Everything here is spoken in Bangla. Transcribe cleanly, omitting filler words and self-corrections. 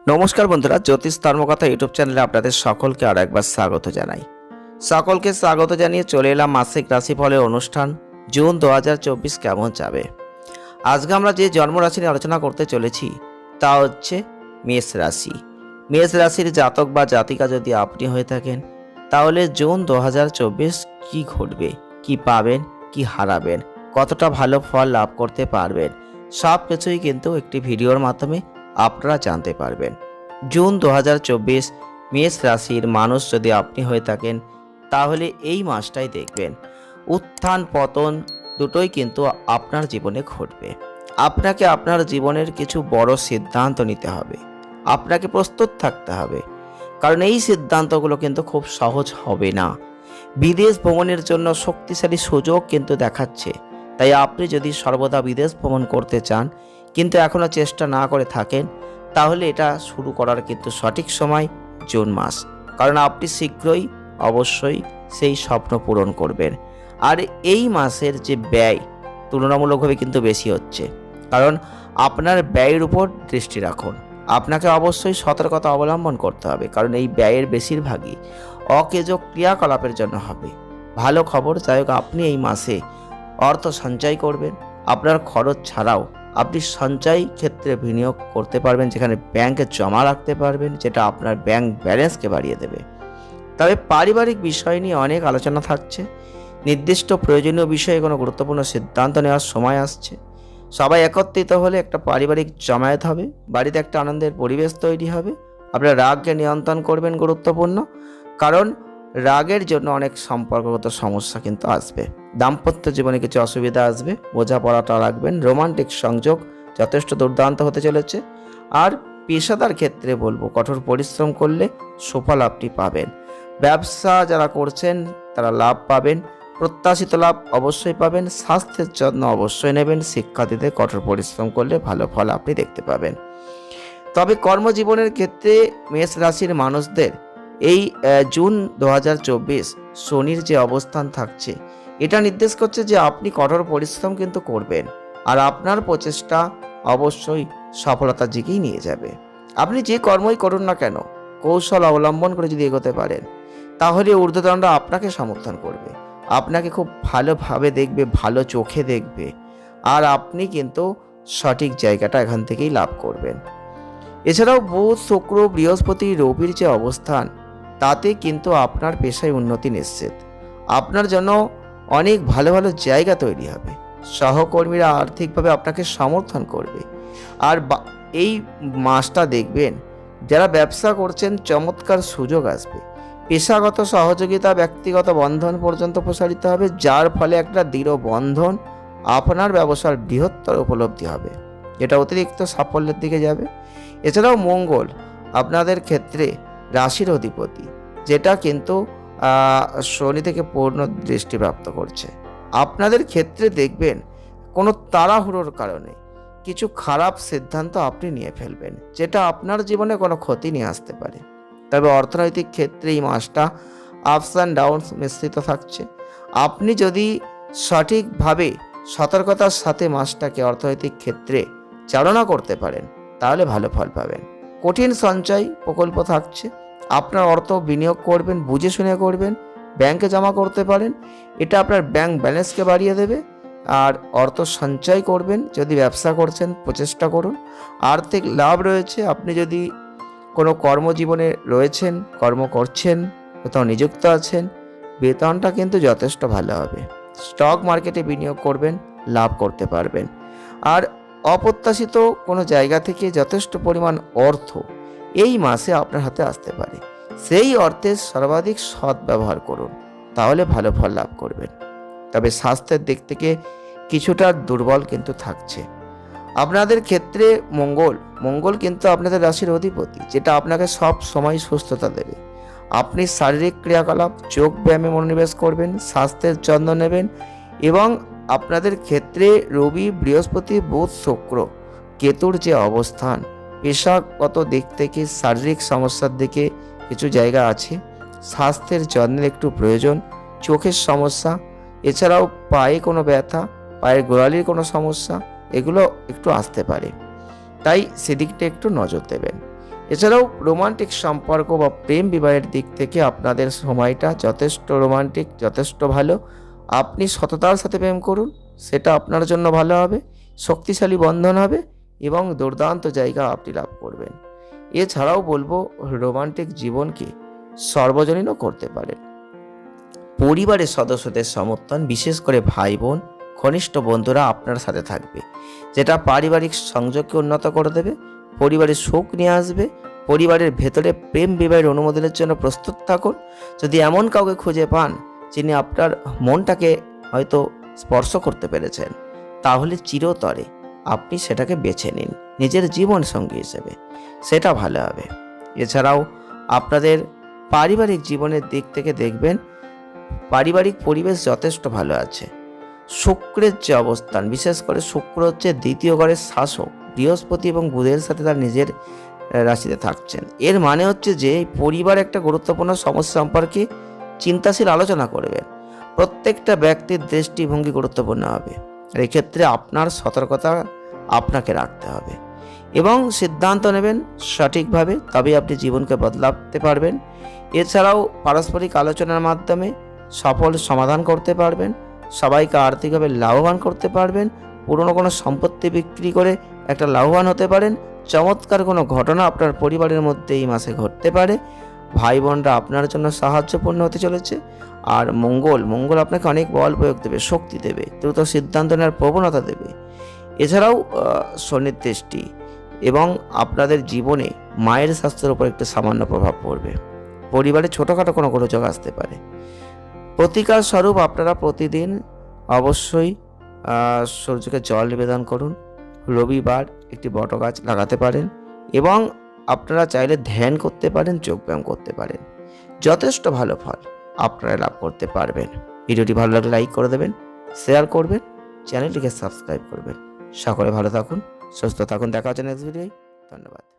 নমস্কার বন্ধুরা, জ্যোতিষ ধর্মকথা ইউটিউব চ্যানেলে আপনাদের সকলকে আর একবার স্বাগত জানাই। সকলকে স্বাগত জানিয়ে চলে এলাম মাসিক রাশিফলের অনুষ্ঠান জুন 2024 কেমন যাবে। আজকে আমরা যে জন্মরাশি নিয়ে আলোচনা করতে চলেছি তা হচ্ছে মেষ রাশি। মেষ রাশির জাতক বা জাতিকা যদি আপনি হয়ে থাকেন তাহলে জুন 2024 কি ঘটবে, কি পাবেন, কি হারাবেন, কতটা ভালো ফল লাভ করতে পারবেন, সব কিছুই কিন্তু একটি ভিডিওর মাধ্যমে আপনারা জানতে পারবেন। জুন 2024 মেষ রাশির মানুষ যদি আপনি হয়ে থাকেন তাহলে এই মাসটাই দেখবেন উত্থান পতন দুটোই কিন্তু আপনার জীবনে ঘটবে। আপনাকে আপনার জীবনের কিছু বড় সিদ্ধান্ত নিতে হবে, আপনাকে প্রস্তুত থাকতে হবে, কারণ এই সিদ্ধান্তগুলো কিন্তু খুব সহজ হবে না। বিদেশ ভ্রমণের জন্য শক্তিশালী সুযোগ কিন্তু দেখাচ্ছে, তাই আপনি যদি সর্বদা বিদেশ ভ্রমণ করতে চান কিন্তু এখনও চেষ্টা না করে থাকেন তাহলে এটা শুরু করার কিন্তু সঠিক সময় জুন মাস, কারণ আপনি শীঘ্রই অবশ্যই সেই স্বপ্ন পূরণ করবেন। আর এই মাসের যে ব্যয় তুলনামূলকভাবে কিন্তু বেশি হচ্ছে, কারণ আপনার ব্যয়ের উপর দৃষ্টি রাখুন। আপনাকে অবশ্যই সতর্কতা অবলম্বন করতে হবে, কারণ এই ব্যয়ের বেশিরভাগই অকেজ ক্রিয়াকলাপের জন্য হবে। ভালো খবর, যাই হোক আপনি এই মাসে অর্থ সঞ্চয় করবেন। আপনার খরচ ছাড়াও আপনি সঞ্চয় ক্ষেত্রে বিনিয়োগ করতে পারবেন, যেখানে ব্যাংকে জমা রাখতে পারবেন, যেটা আপনার ব্যাংক ব্যালেন্সকে বাড়িয়ে দেবে। তবে পারিবারিক বিষয় নিয়ে অনেক আলোচনা থাকছে। নির্দিষ্ট প্রয়োজনীয় বিষয়ে কোনো গুরুত্বপূর্ণ সিদ্ধান্ত নেওয়ার সময় আসছে। সবাই একত্রিত হলে একটা পারিবারিক জমায়েত হবে, বাড়িতে একটা আনন্দের পরিবেশ তৈরি হবে। আপনার রাগকে নিয়ন্ত্রণ করবেন, গুরুত্বপূর্ণ, কারণ রাগের জন্য অনেক সম্পর্কগত সমস্যা কিন্তু আসবে। দাম্পত্য জীবনে কিছু অসুবিধা আসবে, বোঝাপড়াটা রাখবেন। রোমান্টিক সংযোগ যথেষ্ট দুর্দান্ত হতে চলেছে। আর পেশাদার ক্ষেত্রে বলবো, কঠোর পরিশ্রম করলে সুফল আপনি পাবেন। ব্যবসা যারা করছেন তারা লাভ পাবেন, প্রত্যাশিত লাভ অবশ্যই পাবেন। স্বাস্থ্যের যত্ন অবশ্যই নেবেন। শিক্ষার্থীদের কঠোর পরিশ্রম করলে ভালো ফল আপনি দেখতে পাবেন। তবে কর্মজীবনের ক্ষেত্রে মেষ রাশির মানুষদের এই জুন 2024 শনির যে অবস্থান থাকছে এটা নির্দেশ করছে যে আপনি কঠোর পরিশ্রম কিন্তু করবেন, আর আপনার প্রচেষ্টা অবশ্যই সফলতার দিকেই নিয়ে যাবে। আপনি যে কর্মই করুন না কেন, কৌশল অবলম্বন করে যদি এগোতে পারেন তাহলে ঊর্ধ্বতনরা আপনাকে সমর্থন করবে, আপনাকে খুব ভালোভাবে দেখবে, ভালো চোখে দেখবে, আর আপনি কিন্তু সঠিক জায়গাটা এখান থেকেই লাভ করবেন। এছাড়াও বুধ, শুক্র, বৃহস্পতি, রবির যে অবস্থান তাতে কিন্তু আপনার পেশায় উন্নতি নিশ্চিত। আপনার জন্য অনেক ভালো ভালো জায়গা তৈরি হবে, সহকর্মীরা আর্থিকভাবে আপনাকে সমর্থন করবে। আর এই মাসটা দেখবেন যারা ব্যবসা করছেন চমৎকার সুযোগ আসবে। পেশাগত সহযোগিতা ব্যক্তিগত বন্ধন পর্যন্ত প্রসারিত হবে, যার ফলে একটা দৃঢ় বন্ধন আপনার ব্যবসার বৃহত্তর উপলব্ধি হবে, যেটা অতিরিক্ত সাফল্যের দিকে যাবে। এছাড়াও মঙ্গল আপনাদের ক্ষেত্রে রাশির অধিপতি, যেটা কিন্তু শনি থেকে পূর্ণ দৃষ্টিপ্রাপ্ত করছে। আপনাদের ক্ষেত্রে দেখবেন কোনো তাড়াহুড়োর কারণে কিছু খারাপ সিদ্ধান্ত আপনি নিয়ে ফেলবেন, যেটা আপনার জীবনে কোনো ক্ষতি নিয়ে আসতে পারে। তবে অর্থনৈতিক ক্ষেত্রে এই মাসটা আপস অ্যান্ড ডাউনস মিশ্রিত থাকছে। আপনি যদি সঠিকভাবে সতর্কতার সাথে মাসটাকে অর্থনৈতিক ক্ষেত্রে চালনা করতে পারেন তাহলে ভালো ফল পাবেন। কঠিন সঞ্চয় প্রকল্প থাকছে, আপনার অর্থ বিনিয়োগ করবেন, বুঝে শুনে করবেন, ব্যাংকে জমা করতে পারেন, এটা আপনার ব্যাংক ব্যালেন্সকে বাড়িয়ে দেবে। আর অর্থ সঞ্চয় করবেন, যদি ব্যবসা করছেন প্রচেষ্টা করুন। আর্থিক লাভ রয়েছে, আপনি যদি কোনো কর্মজীবনে রয়েছেন, কর্ম করছেন, কোথাও নিযুক্ত আছেন, বেতনটা কিন্তু যথেষ্ট ভালো হবে। স্টক মার্কেটে বিনিয়োগ করবেন, লাভ করতে পারবেন। আর অপ্রত্যাশিত কোনো জায়গা থেকে যথেষ্ট পরিমাণ অর্থ এই মাসে আপনার হাতে আসতে পারে, সেই অর্থের সর্বাধিক সদ্ব্যবহার করুন, তাহলে ভালো ফল লাভ করবেন। তবে স্বাস্থ্যের দিক থেকে কিছুটা দুর্বল কিন্তু থাকছে। আপনাদের ক্ষেত্রে মঙ্গল কিন্তু আপনাদের রাশির অধিপতি, যেটা আপনাকে সব সময় সুস্থতা দেবে। আপনি শারীরিক ক্রিয়াকলাপ, যোগ ব্যায়ামে মনোনিবেশ করবেন, স্বাস্থ্যের যত্ন নেবেন, এবং আপনাদের ক্ষেত্রে রবি, বৃহস্পতি, বুধ, শুক্র, কেতুর যে অবস্থান পেশাগত দিক থেকে শারীরিক সমস্যার দিকে কিছু জায়গা আছে, স্বাস্থ্যের যত্নের একটু প্রয়োজন, চোখের সমস্যা, এছাড়াও পায়ে কোনো ব্যথা, পায়ের গোড়ালির কোনো সমস্যা, এগুলো একটু আসতে পারে, তাই সেদিকটা একটু নজর দেবেন। এছাড়াও রোমান্টিক সম্পর্ক বা প্রেম বিবাহের দিক থেকে আপনাদের সময়টা যথেষ্ট রোমান্টিক, যথেষ্ট ভালো। আপনি সততার সাথে প্রেম করুন, সেটা আপনার জন্য ভালো হবে, শক্তিশালী বন্ধন হবে এবং দুর্দান্ত জায়গা আপনি লাভ করবেন। এছাড়াও বলবো রোমান্টিক জীবনকে সর্বজনীনও করতে পারেন। পরিবারের সদস্যদের সমর্থন, বিশেষ করে ভাই বোন, ঘনিষ্ঠ বন্ধুরা আপনার সাথে থাকবে, যেটা পারিবারিক সংযোগকে উন্নত করে দেবে, পরিবারের সুখ নিয়ে আসবে। পরিবারের ভেতরে প্রেম বিবাহের অনুমোদনের জন্য প্রস্তুত থাকুন। যদি এমন কাউকে খুঁজে পান যিনি আপনার মনটাকে হয়তো স্পর্শ করতে পেরেছেন, তাহলে চিরতরে আপনি সেটাকে বেছে নিন নিজের জীবন সঙ্গী হিসেবে, সেটা ভালো হবে। এছাড়াও আপনাদের পারিবারিক জীবনের দিক থেকে দেখবেন পারিবারিক পরিবেশ যথেষ্ট ভালো আছে। শুক্রের যে অবস্থান, বিশেষ করে শুক্র হচ্ছে দ্বিতীয় ঘরের শাসক, বৃহস্পতি এবং বুধের সাথে তার নিজের রাশিতে থাকছেন। এর মানে হচ্ছে যে পরিবার একটা গুরুত্বপূর্ণ সমস্যা সম্পর্কে চিন্তাশীল আলোচনা করবেন। প্রত্যেকটা ব্যক্তির দৃষ্টিভঙ্গি গুরুত্বপূর্ণ হবে। এক্ষেত্রে আপনার সতর্কতা আপনাকে রাখতে হবে এবং সিদ্ধান্ত নেবেন সঠিকভাবে, তবে আপনি জীবনকে বদলাতে পারবেন। এছাড়াও পারস্পরিক আলোচনার মাধ্যমে সফল সমাধান করতে পারবেন, সবাইকে আর্থিকভাবে লাভবান করতে পারবেন, পুরনো কোনো সম্পত্তি বিক্রি করে একটা লাভবান হতে পারেন। চমৎকার কোনো ঘটনা আপনার পরিবারের মধ্যে এই মাসে ঘটতে পারে। ভাই বোনরা আপনার জন্য সাহায্যপূর্ণ হতে চলেছে। আর মঙ্গল আপনাকে অনেক বল প্রয়োগ দেবে, শক্তি দেবে, দ্রুত সিদ্ধান্ত নেওয়ার প্রবণতা দেবে। এছাড়াও শনির দৃষ্টি এবং আপনাদের জীবনে মায়ের স্বাস্থ্যের উপর একটু সামান্য প্রভাব পড়বে। পরিবারে ছোটোখাটো কোনো গোলযোগ আসতে পারে। প্রতিকার স্বরূপ আপনারা প্রতিদিন অবশ্যই সূর্যকে জল নিবেদন করুন। রবিবার একটি বটগাছ লাগাতে পারেন এবং আপনারা চাইলে ধ্যান করতে পারেন, যোগব্যায়াম করতে পারেন। যথেষ্ট ভালো ফল আপনারা লাভ করতে পারবেন। ভিডিওটি ভালো লাগলে লাইক করে দেবেন, শেয়ার করবেন, চ্যানেলটিকে সাবস্ক্রাইব করবেন। সকলে ভালো থাকুন, সুস্থ থাকুন। দেখা হচ্ছে নেক্সট ভিডিওয়। ধন্যবাদ।